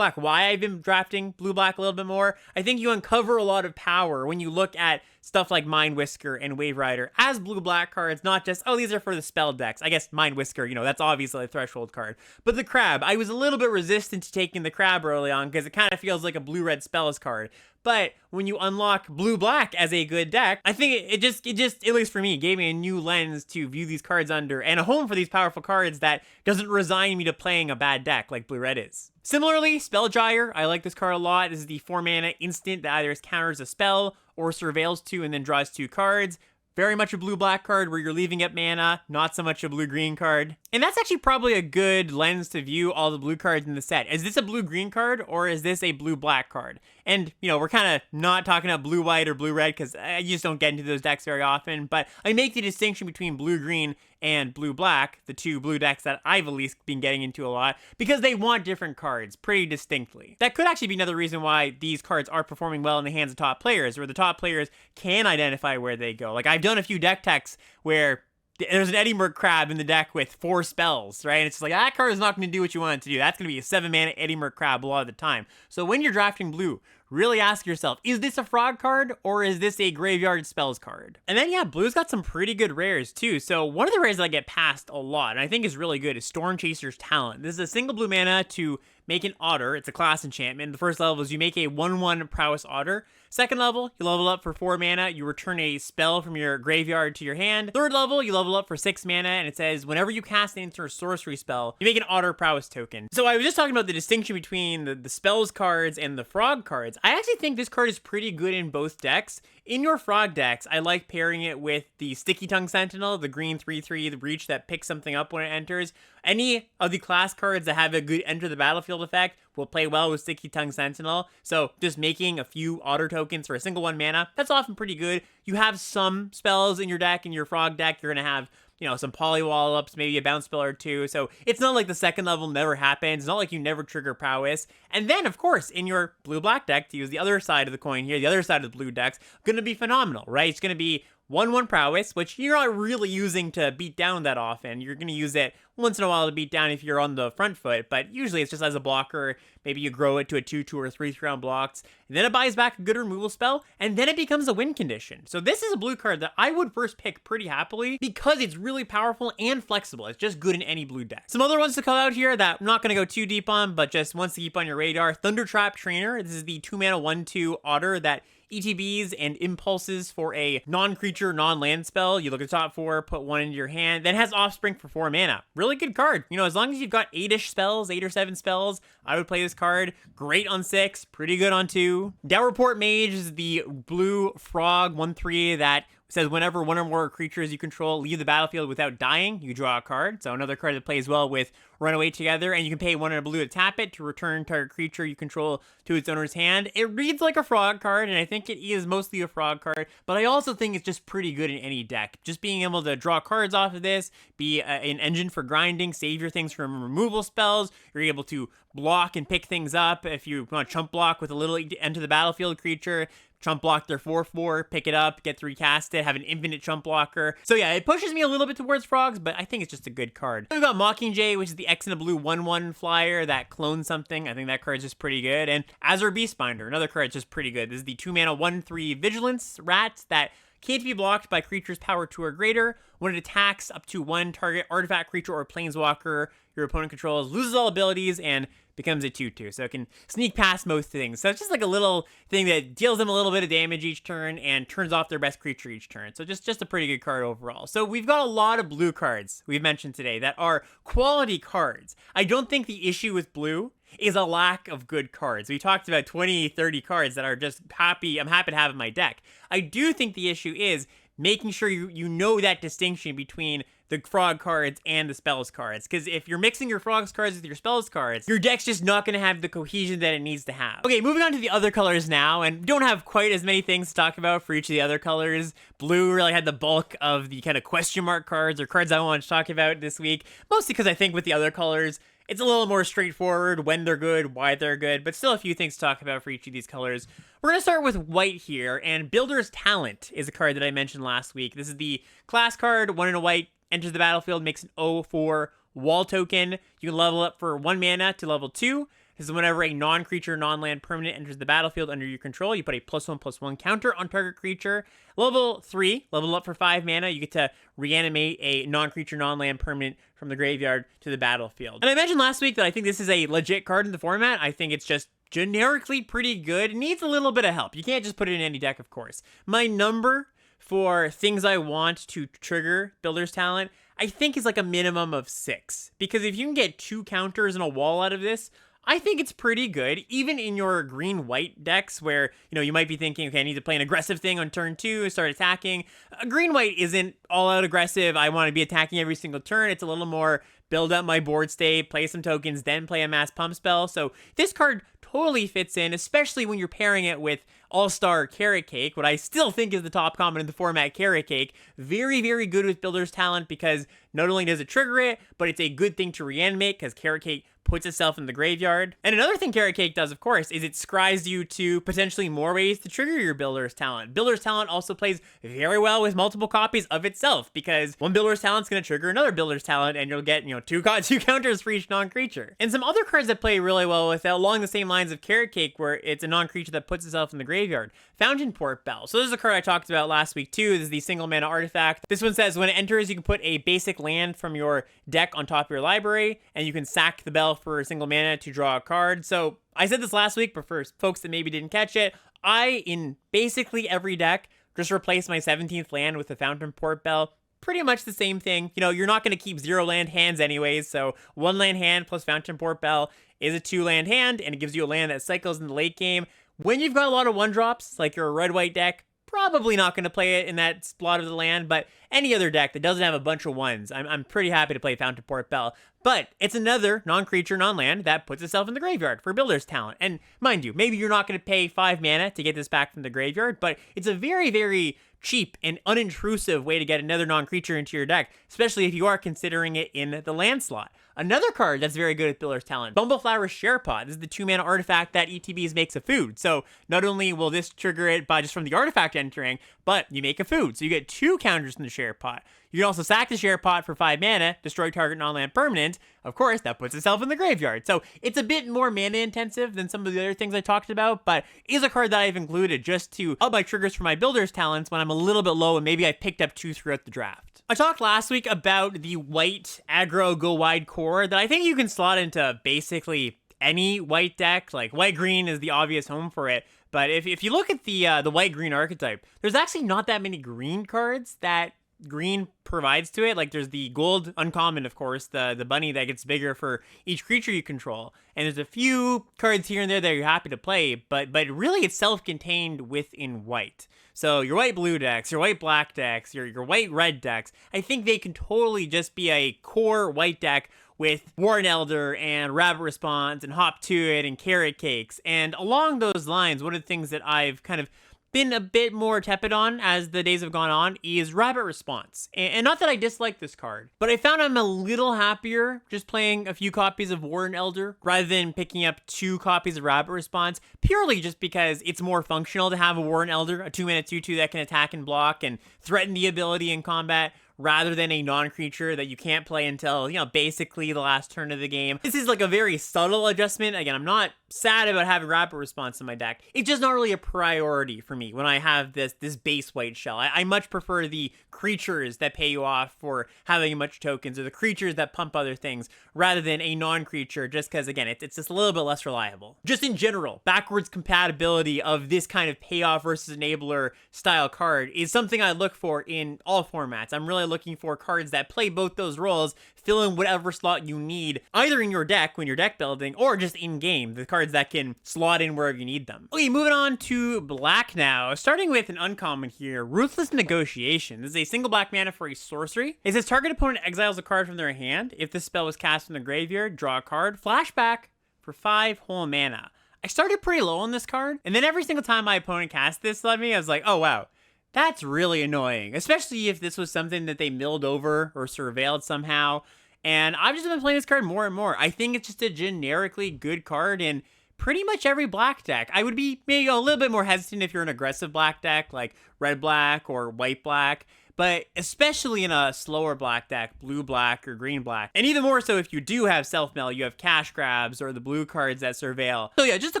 why I've been drafting blue-black a little bit more. I think you uncover a lot of power when you look at stuff like Mind Whisker and Wave Rider as blue-black cards, not just, oh, these are for the spell decks. I guess Mind Whisker, that's obviously a Threshold card. But the Crab, I was a little bit resistant to taking the Crab early on, because it kind of feels like a blue-red spells card. But when you unlock blue-black as a good deck, I think it just, at least for me, gave me a new lens to view these cards under, and a home for these powerful cards that doesn't resign me to playing a bad deck like blue-red is. Similarly, Spellgyre, I like this card a lot. This is the 4-mana instant that either counters a spell or surveils 2 and then draws 2 cards. Very much a blue-black card where you're leaving up mana, not so much a blue-green card. And that's actually probably a good lens to view all the blue cards in the set. Is this a blue-green card, or is this a blue-black card? And, we're kind of not talking about blue-white or blue-red, because I just don't get into those decks very often, but I make the distinction between blue-green and blue-black, the 2 blue decks that I've at least been getting into a lot, because they want different cards pretty distinctly. That could actually be another reason why these cards are performing well in the hands of top players, where the top players can identify where they go. Like, I've done a few deck techs where there's an Eddie Merc Crab in the deck with 4 spells, right? And it's just like, that card is not going to do what you want it to do. That's going to be a 7-mana Eddie Merc Crab a lot of the time. So when you're drafting blue, really ask yourself, is this a frog card or is this a graveyard spells card? And then yeah, blue's got some pretty good rares too. So one of the rares that I get passed a lot, and I think is really good, is Storm Chaser's Talent. This is a single blue mana to make an otter. It's a class enchantment. The first level is you make a 1/1 prowess otter. Second level, you level up for 4 mana. You return a spell from your graveyard to your hand. Third level, you level up for 6 mana, and it says whenever you cast an instant or sorcery spell, you make an otter prowess token. So I was just talking about the distinction between the spells cards and the frog cards. I actually think this card is pretty good in both decks. In your frog decks, I like pairing it with the Sticky Tongue Sentinel, the green 3/3, the breach that picks something up when it enters. Any of the class cards that have a good enter the battlefield effect will play well with Sticky Tongue Sentinel. So just making a few otter tokens for a single 1 mana, that's often pretty good. You have some spells in your deck, in your frog deck, you're going to have, you know, some polywall ups, maybe a bounce spell or two. So it's not like the second level never happens. It's not like you never trigger prowess. And then, of course, in your blue-black deck, to use the other side of the coin here, the other side of the blue decks, going to be phenomenal, right? It's going to be 1/1 prowess, which you're not really using to beat down that often. You're going to use it once in a while to beat down if you're on the front foot, but usually it's just as a blocker. Maybe you grow it to a 2/2 or 3/3 round blocks, and then it buys back a good removal spell, and then it becomes a win condition. So this is a blue card that I would first pick pretty happily because it's really powerful and flexible. It's just good in any blue deck. Some other ones to call out here that I'm not going to go too deep on, but just ones to keep on your radar. Thundertrap Trainer. This is the 2 mana 1/2 otter that ETBs and impulses for a non-creature, non-land spell. You look at the top 4, put 1 into your hand, then has Offspring for 4 mana. Really good card. You know, as long as you've got 8-ish spells, 8 or 7 spells, I would play this card. Great on 6, pretty good on 2. Downport Mage is the blue frog 1/3 that says whenever one or more creatures you control leave the battlefield without dying, you draw a card. So another card that plays well with Runaway Together, and you can pay 1 and a blue to tap it to return target creature you control to its owner's hand. It reads like a frog card, and I think it is mostly a frog card, but I also think it's just pretty good in any deck. Just being able to draw cards off of this, be an engine for grinding, save your things from removal spells, you're able to block and pick things up. If you want to chump block with a little enter the battlefield creature, chump block their 4/4, pick it up, get to recast it, have an infinite chump blocker. So yeah, it pushes me a little bit towards frogs, but I think it's just a good card. We've got Mockingjay, which is the X and a blue 1/1 flyer that clones something. I think that card's just pretty good. And Azure Beastbinder, another card that's just pretty good. This is the 2 mana 1/3 Vigilance rat that can't be blocked by creatures power 2 or greater. When it attacks up to 1 target artifact creature or planeswalker your opponent controls, loses all abilities and becomes a 2/2, so it can sneak past most things. So it's just like a little thing that deals them a little bit of damage each turn and turns off their best creature each turn. So just a pretty good card overall. So we've got a lot of blue cards we've mentioned today that are quality cards. I don't think the issue with blue is a lack of good cards. We talked about 20, 30 cards that are just I'm happy to have in my deck. I do think the issue is making sure you know that distinction between the frog cards and the spells cards. Because if you're mixing your frogs cards with your spells cards, your deck's just not going to have the cohesion that it needs to have. Okay, moving on to the other colors now, and don't have quite as many things to talk about for each of the other colors. Blue really had the bulk of the kind of question mark cards or cards I wanted to talk about this week, mostly because I think with the other colors, it's a little more straightforward when they're good, why they're good, but still a few things to talk about for each of these colors. We're going to start with white here, and Builder's Talent is a card that I mentioned last week. This is the class card, 1 in a white, enters the battlefield, makes an 0/4 wall token. You can level up for 1 mana to level 2. This is whenever a non-creature, non-land permanent enters the battlefield under your control, you put a +1/+1 counter on target creature. Level 3, level up for 5 mana, you get to reanimate a non-creature, non-land permanent from the graveyard to the battlefield. And I mentioned last week that I think this is a legit card in the format. I think it's just generically pretty good. It needs a little bit of help. You can't just put it in any deck, of course. My number for things I want to trigger Builder's Talent, I think is like a minimum of 6. Because if you can get 2 counters and a wall out of this, I think it's pretty good, even in your green-white decks where, you know, you might be thinking, okay, I need to play an aggressive thing on turn 2, start attacking. Green-white isn't all-out aggressive. I want to be attacking every single turn. It's a little more build up my board state, play some tokens, then play a mass pump spell. So this card totally fits in, especially when you're pairing it with All-Star Carrot Cake, what I still think is the top common in the format, Carrot Cake. Very, very good with Builder's Talent because not only does it trigger it, but it's a good thing to reanimate because Carrot Cake puts itself in the graveyard. And another thing Carrot Cake does, of course, is it scries you to potentially more ways to trigger your Builder's Talent. Builder's Talent also plays very well with multiple copies of its itself, because one builder's talent's going to trigger another builder's talent, and you'll get, two counters for each non-creature. And some other cards that play really well with it, along the same lines of Carrot Cake, where it's a non-creature that puts itself in the graveyard. Fountain Port Bell. So this is a card I talked about last week too. This is the single mana artifact. This one says when it enters, you can put a basic land from your deck on top of your library, and you can sack the bell for a single mana to draw a card. So I said this last week, but for folks that maybe didn't catch it, in basically every deck, just replace my 17th land with the Fountain Port Bell. Pretty much the same thing. You're not going to keep 0 land hands anyways, so 1 land hand plus Fountain Port Bell is a 2 land hand, and it gives you a land that cycles in the late game. When you've got a lot of 1-drops, like you're a red-white deck, probably not going to play it in that slot of the land, but any other deck that doesn't have a bunch of 1s, I'm pretty happy to play Fountain Port Bell. But it's another non-creature, non-land that puts itself in the graveyard for builder's talent. And mind you, maybe you're not going to pay 5 mana to get this back from the graveyard, but it's a very, very cheap and unintrusive way to get another non-creature into your deck, especially if you are considering it in the land slot. Another card that's very good with builder's talent, Bumbleflower Sharepot. This is the 2-mana artifact that ETBs makes a food. So not only will this trigger it by just from the artifact entering, but you make a food. So you get 2 counters from the Sharepot. You can also sack the Sharepot for 5 mana, destroy target non-land permanent. Of course, that puts itself in the graveyard. So it's a bit more mana intensive than some of the other things I talked about, but is a card that I've included just to up my triggers for my builder's talents when I'm a little bit low and maybe I picked up 2 throughout the draft. I talked last week about the white aggro go wide core that I think you can slot into basically any white deck. Like white-green is the obvious home for it. But if you look at the white-green archetype, there's actually not that many green cards that green provides to it. Like there's the gold uncommon, of course, the bunny that gets bigger for each creature you control, and there's a few cards here and there that you're happy to play, but really it's self-contained within white. So your white blue decks, your white black decks, your white red decks, I think they can totally just be a core white deck with Warren Elder and Rabbit Response and Hop to It and Carrot Cakes. And along those lines, one of the things that I've kind of been a bit more tepid on as the days have gone on is Rabbit Response. And not that I dislike this card, but I found I'm a little happier just playing a few copies of Warren Elder rather than picking up 2 copies of Rabbit Response, purely just because it's more functional to have a Warren Elder, a 2-mana 2/2 that can attack and block and threaten the ability in combat, rather than a non-creature that you can't play until, basically the last turn of the game. This is like a very subtle adjustment. Again, I'm not sad about having Rapid Response in my deck. It's just not really a priority for me when I have this base white shell. I much prefer the creatures that pay you off for having much tokens, or the creatures that pump other things, rather than a non-creature, just because, again, it's just a little bit less reliable. Just in general, backwards compatibility of this kind of payoff versus enabler style card is something I look for in all formats. I'm really looking for cards that play both those roles, fill in whatever slot you need, either in your deck when you're deck building, or just in-game, the cards that can slot in wherever you need them. Okay, moving on to black now. Starting with an uncommon here, Ruthless Negotiation. This is a single black mana for a sorcery. It says target opponent exiles a card from their hand. If this spell was cast from the graveyard, draw a card, flashback for 5 whole mana. I started pretty low on this card, and then every single time my opponent cast this on me, I was like, oh wow, that's really annoying, especially if this was something that they milled over or surveilled somehow. And I've just been playing this card more and more. I think it's just a generically good card in pretty much every black deck. I would be maybe a little bit more hesitant if you're an aggressive black deck like red-black or white-black, but especially in a slower black deck, blue-black or green-black. And even more so if you do have self-mill, you have cash grabs or the blue cards that surveil. So yeah, just a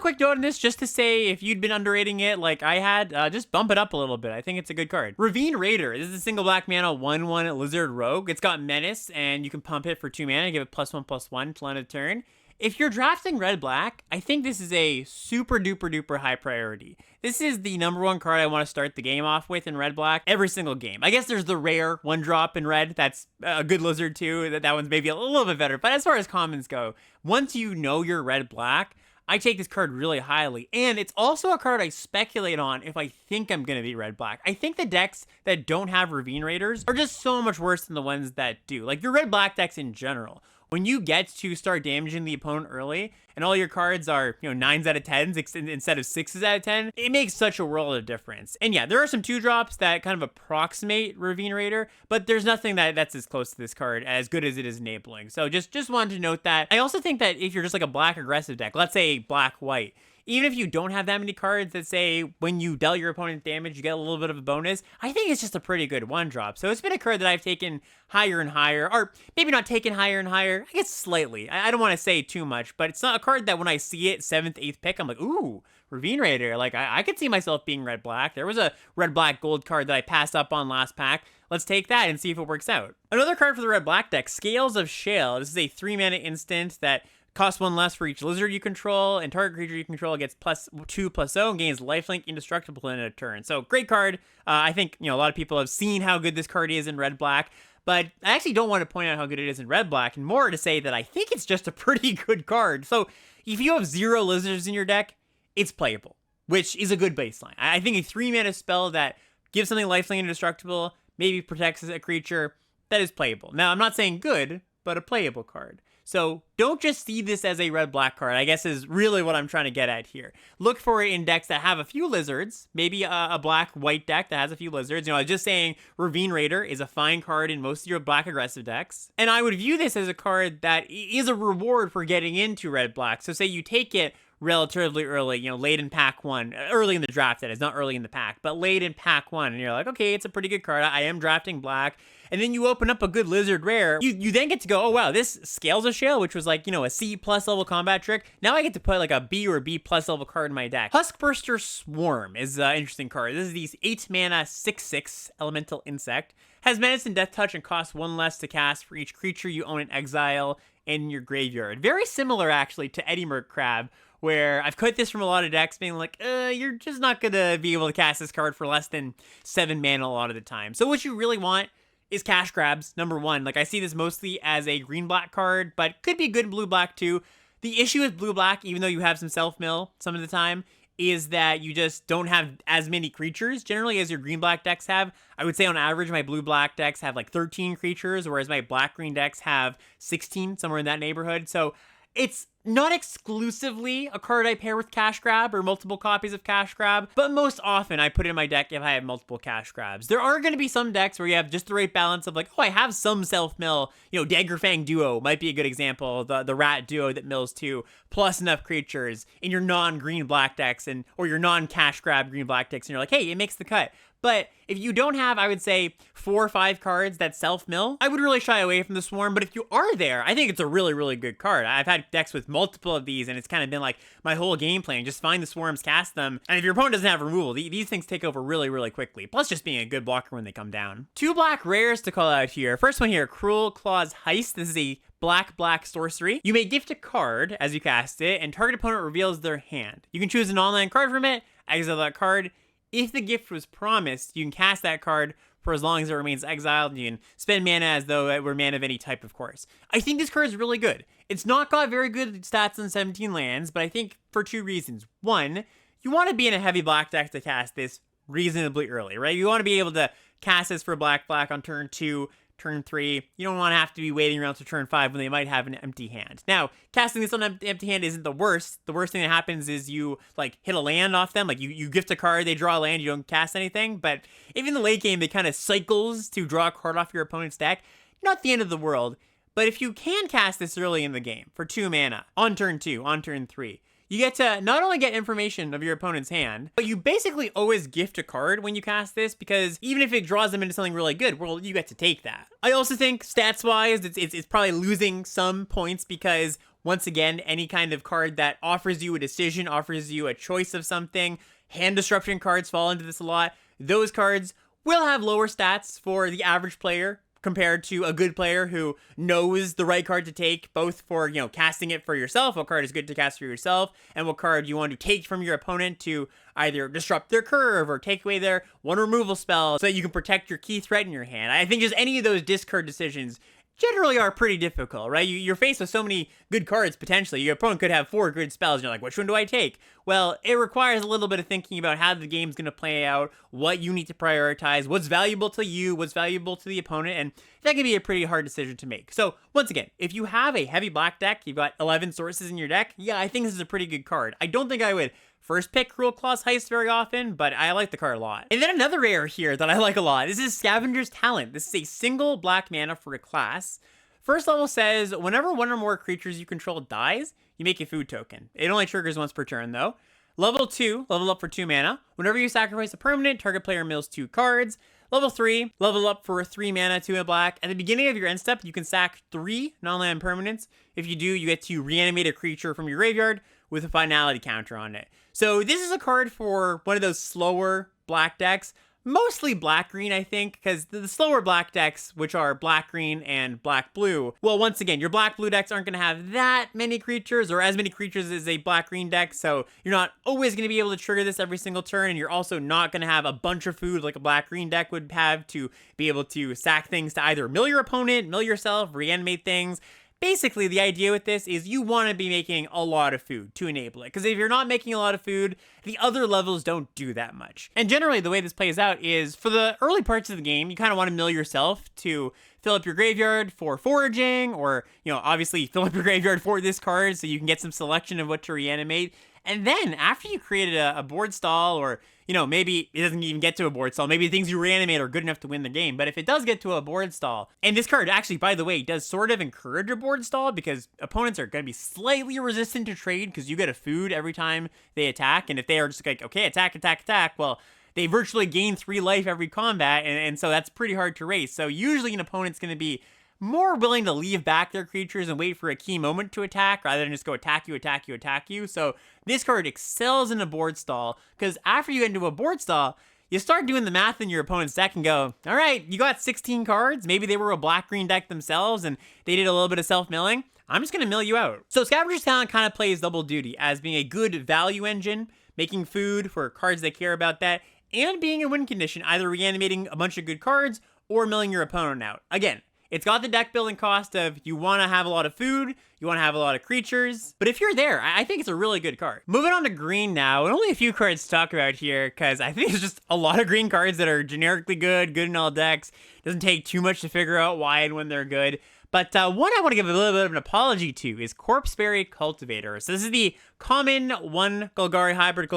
quick note on this, just to say if you'd been underrating it like I had, just bump it up a little bit. I think it's a good card. Ravine Raider. This is a single black mana 1/1 lizard rogue. It's got menace, and you can pump it for 2 mana, give it +1/+1 till end of turn. If you're drafting red-black, I think this is a super duper duper high priority. This is the #1 card I want to start the game off with in red-black every single game. I guess there's the rare 1-drop in red. That's a good lizard too. That one's maybe a little bit better. But as far as commons go, once you know you're red-black, I take this card really highly. And it's also a card I speculate on if I think I'm going to be red-black. I think the decks that don't have Ravine Raiders are just so much worse than the ones that do. Like your red-black decks in general. When you get to start damaging the opponent early, and all your cards are, 9s out of 10s instead of 6s out of 10, it makes such a world of difference. And yeah, there are some 2-drops that kind of approximate Ravine Raider, but there's nothing that's as close to this card as good as it is enabling. So just wanted to note that. I also think that if you're just like a black aggressive deck, let's say black-white, even if you don't have that many cards that say when you dealt your opponent damage, you get a little bit of a bonus, I think it's just a pretty good one drop. So it's been a card that I've taken higher and higher, or maybe not taken higher and higher, I guess slightly. I don't want to say too much, but it's not a card that when I see it, 7th, 8th pick, I'm like, ooh, Ravine Raider. Like, I could see myself being red-black. There was a red-black gold card that I passed up on last pack. Let's take that and see if it works out. Another card for the red-black deck, Scales of Shale. This is a 3-mana instant that costs 1 less for each lizard you control, and target creature you control gets +2/+0 and gains lifelink indestructible in a turn. So, great card. I think, a lot of people have seen how good this card is in red-black, but I actually don't want to point out how good it is in red-black, and more to say that I think it's just a pretty good card. So, if you have 0 lizards in your deck, it's playable, which is a good baseline. I think a 3-mana spell that gives something lifelink indestructible, maybe protects a creature, that is playable. Now, I'm not saying good, but a playable card. So don't just see this as a red-black card, I guess is really what I'm trying to get at here. Look for it in decks that have a few lizards, maybe a black-white deck that has a few lizards. I was just saying Ravine Raider is a fine card in most of your black aggressive decks. And I would view this as a card that is a reward for getting into red-black. So say you take it relatively early, late in pack 1, early in the draft, that is, not early in the pack, but late in pack 1, and you're like, okay, it's a pretty good card, I am drafting black, and then you open up a good lizard rare, you then get to go, oh wow, this Scales of Shale, which was like, a C+ level combat trick, now I get to put like a B or B+ level card in my deck. Huskburster Swarm is an interesting card. This is these 8-mana 6/6 elemental insect, has menace and death touch and costs 1 less to cast for each creature you own in exile in your graveyard. Very similar actually to Eddie Merc Crab, where I've cut this from a lot of decks being like, you're just not going to be able to cast this card for less than 7 mana a lot of the time. So what you really want is cash grabs, number 1. Like, I see this mostly as a green-black card, but could be good in blue-black too. The issue with blue-black, even though you have some self-mill some of the time, is that you just don't have as many creatures generally as your green-black decks have. I would say on average my blue-black decks have like 13 creatures, whereas my black-green decks have 16, somewhere in that neighborhood. So it's not exclusively a card I pair with Cash Grab or multiple copies of Cash Grab, but most often I put it in my deck if I have multiple Cash Grabs. There are going to be some decks where you have just the right balance of like, oh, I have some self-mill, Daggerfang Duo might be a good example, the Rat Duo that mills 2, plus enough creatures in your non-green-black decks or your non-Cash Grab green-black decks, and you're like, hey, it makes the cut. But if you don't have, I would say, 4 or 5 cards that self-mill, I would really shy away from the Swarm. But if you are there, I think it's a really, really good card. I've had decks with multiple of these, and it's kind of been like my whole game plan. Just find the Swarms, cast them, and if your opponent doesn't have removal, these things take over really, really quickly. Plus just being a good blocker when they come down. 2 black rares to call out here. First one here, Cruel Claw's Heist. This is a black sorcery. You may gift a card as you cast it, and target opponent reveals their hand. You can choose an online card from it, exile that card. If the gift was promised, you can cast that card for as long as it remains exiled. You can spend mana as though it were mana of any type, of course. I think this card is really good. It's not got very good stats on 17 lands, but I think for 2 reasons. 1, you want to be in a heavy black deck to cast this reasonably early, right? You want to be able to cast this for black on turn 2, turn 3. You don't want to have to be waiting around to turn 5 when they might have an empty hand. Now, casting this on an empty hand isn't the worst. The worst thing that happens is you, like, hit a land off them. Like, you gift a card, they draw a land, you don't cast anything. But if in the late game, they kind of cycles to draw a card off your opponent's deck, not the end of the world. But if you can cast this early in the game for 2 mana, on turn 2, on turn 3, you get to not only get information of your opponent's hand, but you basically always gift a card when you cast this, because even if it draws them into something really good, well, you get to take that. I also think stats-wise, it's probably losing some points because, once again, any kind of card that offers you a decision, offers you a choice of something, hand disruption cards fall into this a lot. Those cards will have lower stats for the average player compared to a good player who knows the right card to take, both for, casting it for yourself, what card is good to cast for yourself, and what card you want to take from your opponent to either disrupt their curve or take away their 1 removal spell so that you can protect your key threat in your hand. I think just any of those discard decisions generally are pretty difficult, right? You're faced with so many good cards, potentially. Your opponent could have 4 good spells, and you're like, which one do I take? Well, it requires a little bit of thinking about how the game's going to play out, what you need to prioritize, what's valuable to you, what's valuable to the opponent, and that can be a pretty hard decision to make. So, once again, if you have a heavy black deck, you've got 11 sources in your deck, yeah, I think this is a pretty good card. I don't think I would first pick Cruel Claw's Heist very often, but I like the card a lot. And then another rare here that I like a lot. This is Scavenger's Talent. This is a single black mana for a class. First level says, whenever 1 or more creatures you control dies, you make a food token. It only triggers once per turn, though. Level 2, level up for 2 mana. Whenever you sacrifice a permanent, target player mills 2 cards. Level 3, level up for 3 mana, 2 in black. At the beginning of your end step, you can sack 3 non-land permanents. If you do, you get to reanimate a creature from your graveyard with a finality counter on it. So this is a card for one of those slower black decks. Mostly black-green, I think, because the slower black decks, which are black-green and black-blue, well, once again, your black-blue decks aren't going to have that many creatures, or as many creatures as a black-green deck, so you're not always going to be able to trigger this every single turn, and you're also not going to have a bunch of food like a black-green deck would have to be able to sack things to either mill your opponent, mill yourself, reanimate things. Basically, the idea with this is you want to be making a lot of food to enable it. Because if you're not making a lot of food, the other levels don't do that much. And generally, the way this plays out is for the early parts of the game, you kind of want to mill yourself to fill up your graveyard for foraging, or, obviously fill up your graveyard for this card so you can get some selection of what to reanimate. And then after you created a board stall, or, maybe it doesn't even get to a board stall, maybe the things you reanimate are good enough to win the game, but if it does get to a board stall, and this card actually, by the way, does sort of encourage a board stall, because opponents are going to be slightly resistant to trade, because you get a food every time they attack, and if they are just like, okay, attack, attack, attack, well, they virtually gain 3 life every combat, and so that's pretty hard to race. So usually an opponent's going to be more willing to leave back their creatures and wait for a key moment to attack rather than just go attack you, attack you, attack you. So this card excels in a board stall, because after you get into a board stall, you start doing the math in your opponent's deck and go, all right, you got 16 cards. Maybe they were a black-green deck themselves and they did a little bit of self-milling. I'm just going to mill you out. So Scavenger's Talent kind of plays double duty as being a good value engine, making food for cards that care about that, and being in win condition, either reanimating a bunch of good cards or milling your opponent out. Again, it's got the deck building cost of you want to have a lot of food, you want to have a lot of creatures, but if you're there, I think it's a really good card. Moving on to green now, and only a few cards to talk about here, because I think it's just a lot of green cards that are generically good in all decks. Doesn't take too much to figure out why and when they're good. But one I want to give a little bit of an apology to is Corpseberry Cultivator. So this is the common 1 Golgari hybrid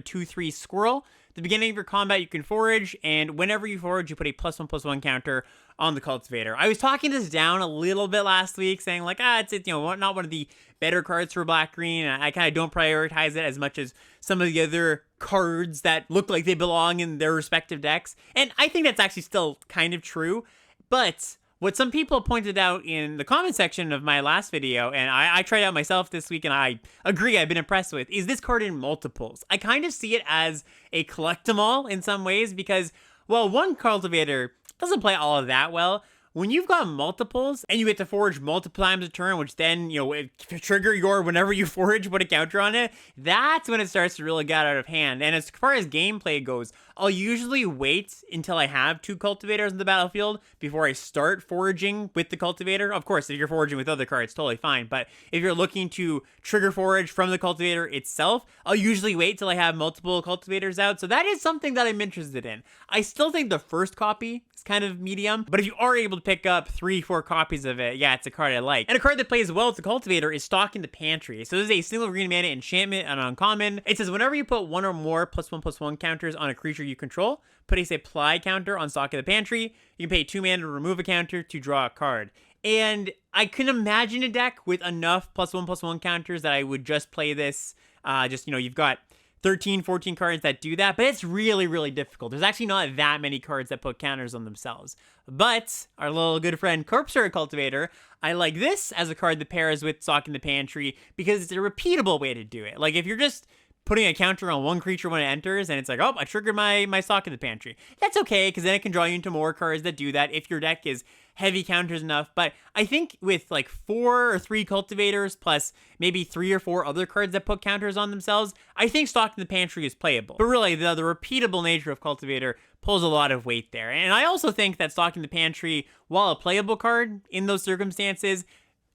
2/3 squirrel. At the beginning of your combat, you can forage, and whenever you forage, you put a +1/+1 counter on the Cultivator. I was talking this down a little bit last week, saying like, it's not one of the better cards for black-green. I kind of don't prioritize it as much as some of the other cards that look like they belong in their respective decks. And I think that's actually still kind of true. But what some people pointed out in the comment section of my last video, and I tried out myself this week, and I agree, I've been impressed with, is this card in multiples. I kind of see it as a collect-em-all in some ways, because, well, one Cultivator doesn't play all of that well. When you've got multiples and you get to forage multiple times a turn, which then, trigger your whenever you forage, put a counter on it, that's when it starts to really get out of hand. And as far as gameplay goes, I'll usually wait until I have 2 Cultivators in the battlefield before I start foraging with the Cultivator. Of course, if you're foraging with other cards, totally fine. But if you're looking to trigger forage from the Cultivator itself, I'll usually wait till I have multiple Cultivators out. So that is something that I'm interested in. I still think the first copy is kind of medium, but if you are able to pick up 3-4 copies of it, yeah, it's a card I like. And a card that plays well with the Cultivator is Stocking the Pantry. So this is a single green mana enchantment and uncommon. It says whenever you put 1 or more +1/+1 counters on a creature you control, put a supply counter on Stocking the Pantry. You can pay 2 mana to remove a counter to draw a card. And I can imagine a deck with enough +1/+1 counters that I would just play this. You've got 13, 14 cards that do that, but it's really, really difficult. There's actually not that many cards that put counters on themselves. But our little good friend Corpseberry Cultivator, I like this as a card that pairs with Stocking the Pantry because it's a repeatable way to do it. Like if you're just putting a counter on one creature when it enters, and it's like, oh, I triggered my Stocking the Pantry. That's okay, because then it can draw you into more cards that do that if your deck is heavy counters enough. But I think with like 4 or 3 Cultivators plus maybe 3 or 4 other cards that put counters on themselves, I think Stocking the Pantry is playable. But really, the repeatable nature of Cultivator pulls a lot of weight there. And I also think that Stocking the Pantry, while a playable card in those circumstances,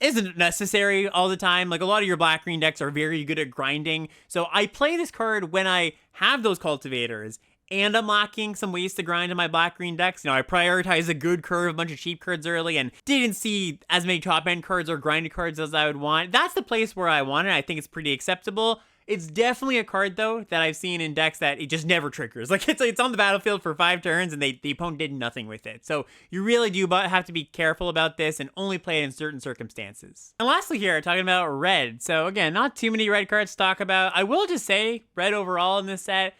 isn't necessary all the time. Like a lot of your black-green decks are very good at grinding. So I play this card when I have those Cultivators and I'm lacking some ways to grind in my black-green decks. I prioritize a good curve, a bunch of cheap cards early, and didn't see as many top-end cards or grinded cards as I would want. That's the place where I want it. I think it's pretty acceptable. It's definitely a card, though, that I've seen in decks that it just never triggers. Like, it's on the battlefield for 5 turns, and the opponent did nothing with it. So you really do have to be careful about this and only play it in certain circumstances. And lastly here, talking about red. So again, not too many red cards to talk about. I will just say, red overall in this set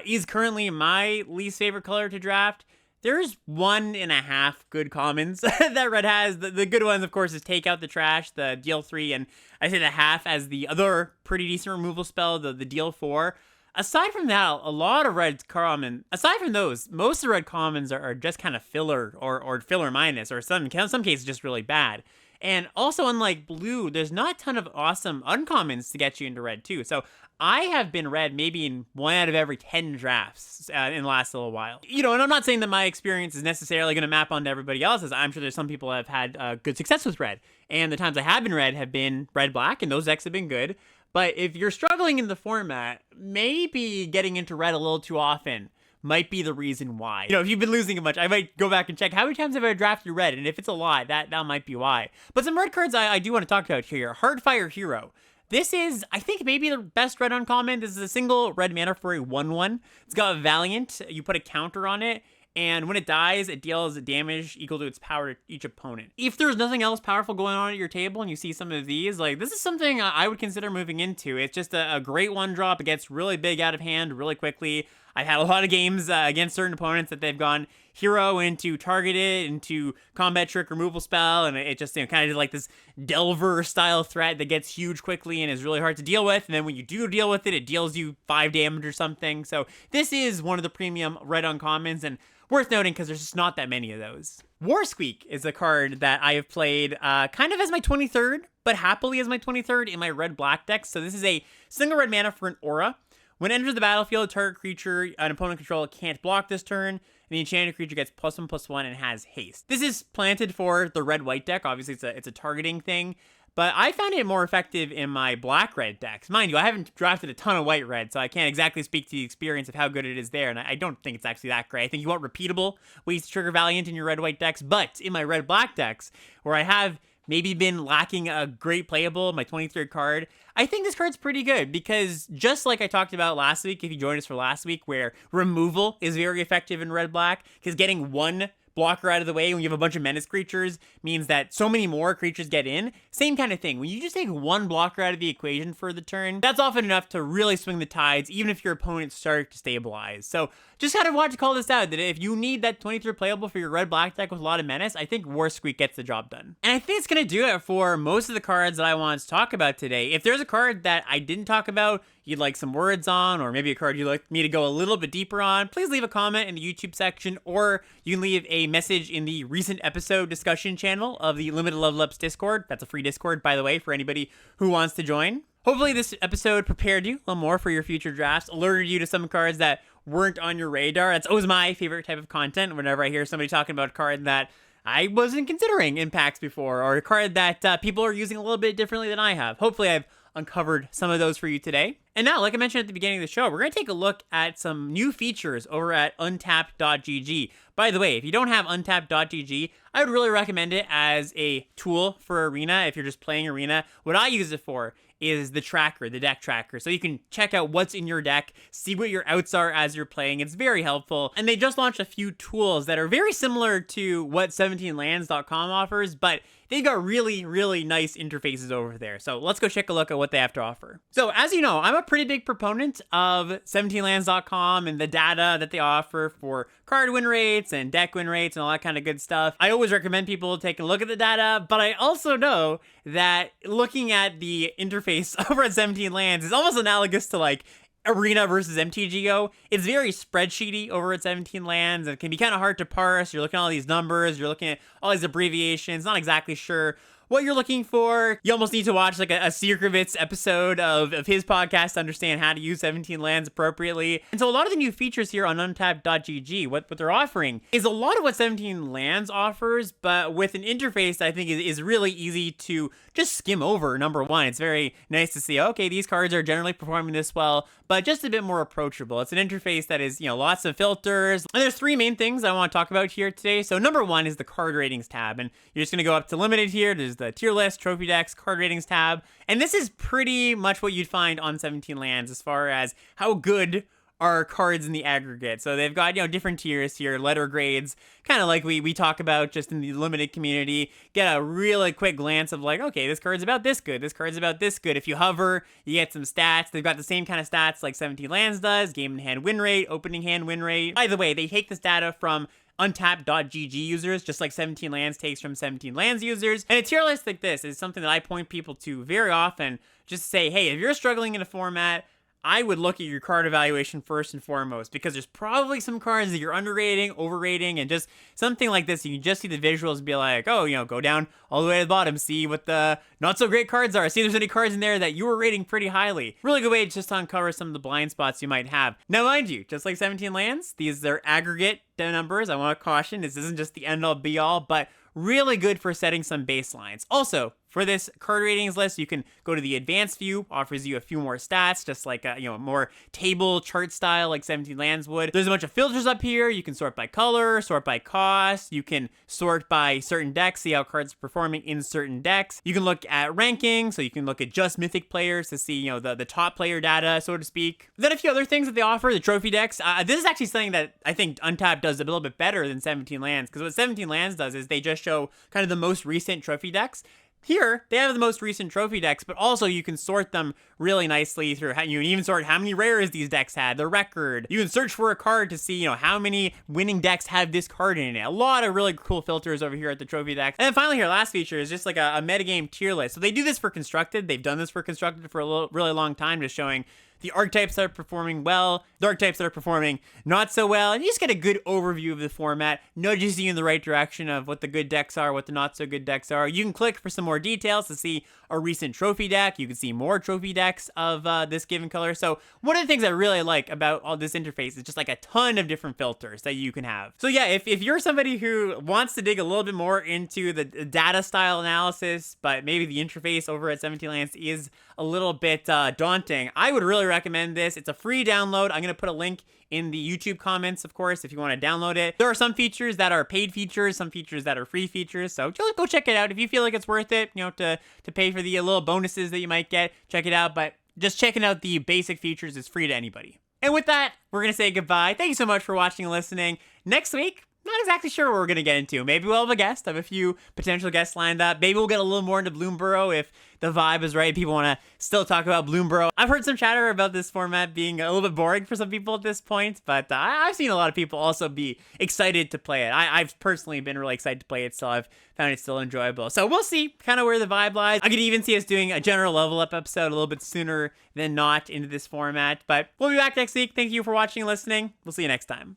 is currently my least favorite color to draft. There's 1.5 good commons that red has. The good ones, of course, is take out the trash, the deal 3, and I say the half as the other pretty decent removal spell, the deal 4. Aside from that, a lot of red common. Aside from those, most of the red commons are just kind of filler or filler minus, or some cases just really bad. And also, unlike blue, there's not a ton of awesome uncommons to get you into red too. So I have been red maybe in 1 out of every 10 drafts in the last little while. You know, and I'm not saying that my experience is necessarily going to map onto everybody else's. I'm sure there's some people that have had good success with red. And the times I have been red have been red-black, and those decks have been good. But if you're struggling in the format, maybe getting into red a little too often might be the reason why. You know, if you've been losing a bunch, I might go back and check how many times have I drafted red, and if it's a lot, that might be why. But some red cards I do want to talk about here. Heartfire Hero. This is, I think, maybe the best red uncommon. This is a single red mana for a 1/1. It's got Valiant. You put a counter on it, and when it dies, it deals damage equal to its power to each opponent. If there's nothing else powerful going on at your table and you see some of these, like, this is something I would consider moving into. It's just a great one-drop. It gets really big out of hand really quickly. I've had a lot of games against certain opponents that they've gone hero into targeted, into combat trick removal spell, and it just, you know, kind of did like this Delver style threat that gets huge quickly and is really hard to deal with, and then when you do deal with it, it deals you 5 damage or something. So this is one of the premium red uncommons, and worth noting because there's just not that many of those. Warsqueak is a card that I have played kind of as my 23rd, but happily as my 23rd in my red-black deck. So this is a single red mana for an aura. When it enters the battlefield, target creature an opponent control can't block this turn, and the enchanted creature gets +1/+1 and has haste. This is planted for the red-white deck. Obviously, it's a targeting thing, but I found it more effective in my black-red decks. Mind you, I haven't drafted a ton of white-red, so I can't exactly speak to the experience of how good it is there, and I don't think it's actually that great. I think you want repeatable ways to trigger Valiant in your red-white decks, but in my red-black decks, where I have maybe been lacking a great playable, my 23rd card, I think this card's pretty good because just like I talked about last week, if you joined us for last week, where removal is very effective in red-black, because getting one blocker out of the way when you have a bunch of menace creatures means that so many more creatures get in. Same kind of thing. When you just take one blocker out of the equation for the turn, that's often enough to really swing the tides, even if your opponents start to stabilize. So just kind of want to call this out, that if you need that 23 playable for your red-black deck with a lot of menace, I think Warsqueak gets the job done. And I think it's going to do it for most of the cards that I want to talk about today. If there's a card that I didn't talk about, you'd like some words on, or maybe a card you'd like me to go a little bit deeper on, please leave a comment in the YouTube section, or you can leave a message in the recent episode discussion channel of the Limited Level Ups Discord. That's a free Discord, by the way, for anybody who wants to join. Hopefully this episode prepared you a little more for your future drafts, alerted you to some cards that weren't on your radar. That's always my favorite type of content, whenever I hear somebody talking about a card that I wasn't considering in packs before, or a card that people are using a little bit differently than I have. Hopefully I've uncovered some of those for you today. And now, like I mentioned at the beginning of the show, we're going to take a look at some new features over at untapped.gg. By the way, if you don't have untapped.gg, I would really recommend it as a tool for Arena if you're just playing Arena. What I use it for is the tracker, the deck tracker. So you can check out what's in your deck, see what your outs are as you're playing. It's very helpful. And they just launched a few tools that are very similar to what 17lands.com offers, but they've got really, really nice interfaces over there. So let's go take a look at what they have to offer. So as you know, I'm a pretty big proponent of 17lands.com and the data that they offer for card win rates and deck win rates and all that kind of good stuff. I always recommend people take a look at the data, but I also know that looking at the interface over at 17lands is almost analogous to like Arena versus MTGO. It's very spreadsheety over at 17lands, and it can be kind of hard to parse. You're looking at all these numbers, you're looking at all these abbreviations, not exactly sure what you're looking for. You almost need to watch like a Sierkowitz episode of his podcast to understand how to use 17lands appropriately. And so a lot of the new features here on untapped.gg, what they're offering is a lot of what 17lands offers, but with an interface that I think is really easy to just skim over. Number one, it's very nice to see, okay, these cards are generally performing this well, but just a bit more approachable. It's an interface that is, you know, lots of filters. And there's 3 main things I want to talk about here today. So number one is the card ratings tab, and you're just going to go up to limited here. There's the tier list, trophy decks, card ratings tab. And this is pretty much what you'd find on 17 lands as far as how good are cards in the aggregate. So they've got, different tiers here, letter grades, kind of like we talk about just in the limited community. Get a really quick glance of like, okay, this card's about this good, this card's about this good. If you hover, you get some stats. They've got the same kind of stats like 17 lands does, game in hand win rate, opening hand win rate. By the way, they take this data from untapped.gg users, just like 17 lands takes from 17 lands users. And a tier list like this is something that I point people to very often, just to say, hey, if you're struggling in a format, I would look at your card evaluation first and foremost, because there's probably some cards that you're underrating, overrating, and just something like this. You can just see the visuals and be like, oh, go down all the way to the bottom, see what the not so great cards are, see if there's any cards in there that you were rating pretty highly. Really good way to just uncover some of the blind spots you might have. Now, mind you, just like 17 lands, these are aggregate numbers. I want to caution, this isn't just the end all be all, but really good for setting some baselines. Also, for this card ratings list, you can go to the advanced view, offers you a few more stats, just like a more table chart style like 17 lands would. There's a bunch of filters up here. You can sort by color, sort by cost. You can sort by certain decks, see how cards are performing in certain decks. You can look at ranking, so you can look at just mythic players to see the top player data, so to speak. Then a few other things that they offer, the trophy decks. This is actually something that I think Untapped does a little bit better than 17 lands, because what 17 lands does is they just show kind of the most recent trophy decks. Here, they have the most recent trophy decks, but also you can sort them really nicely through how you can even sort how many rares these decks had, the record. You can search for a card to see, how many winning decks have this card in it. A lot of really cool filters over here at the trophy decks. And then finally here, last feature is just like a metagame tier list. So they do this for Constructed. They've done this for Constructed for a really long time, just showing the archetypes that are performing well, the archetypes that are performing not so well, and you just get a good overview of the format, nudges you in the right direction of what the good decks are, what the not so good decks are. You can click for some more details to see a recent trophy deck. You can see more trophy decks of this given color. So one of the things I really like about all this interface is just like a ton of different filters that you can have. So yeah, if you're somebody who wants to dig a little bit more into the data style analysis, but maybe the interface over at 17 Lands is a little bit daunting, I would really recommend this. It's a free download. I'm going to put a link in the YouTube comments, of course, if you want to download it. There are some features that are paid features, some features that are free features, so just go check it out. If you feel like it's worth it, to pay for the little bonuses that you might get, check it out. But just checking out the basic features is free to anybody. And with that, we're going to say goodbye. Thank you so much for watching and listening. Next week, not exactly sure what we're going to get into. Maybe we'll have a guest. I have a few potential guests lined up. Maybe we'll get a little more into Bloomburrow if the vibe is right. People want to still talk about Bloomburrow. I've heard some chatter about this format being a little bit boring for some people at this point, but I've seen a lot of people also be excited to play it. I've personally been really excited to play it, so I've found it still enjoyable. So we'll see kind of where the vibe lies. I could even see us doing a general level up episode a little bit sooner than not into this format, but we'll be back next week. Thank you for watching and listening. We'll see you next time.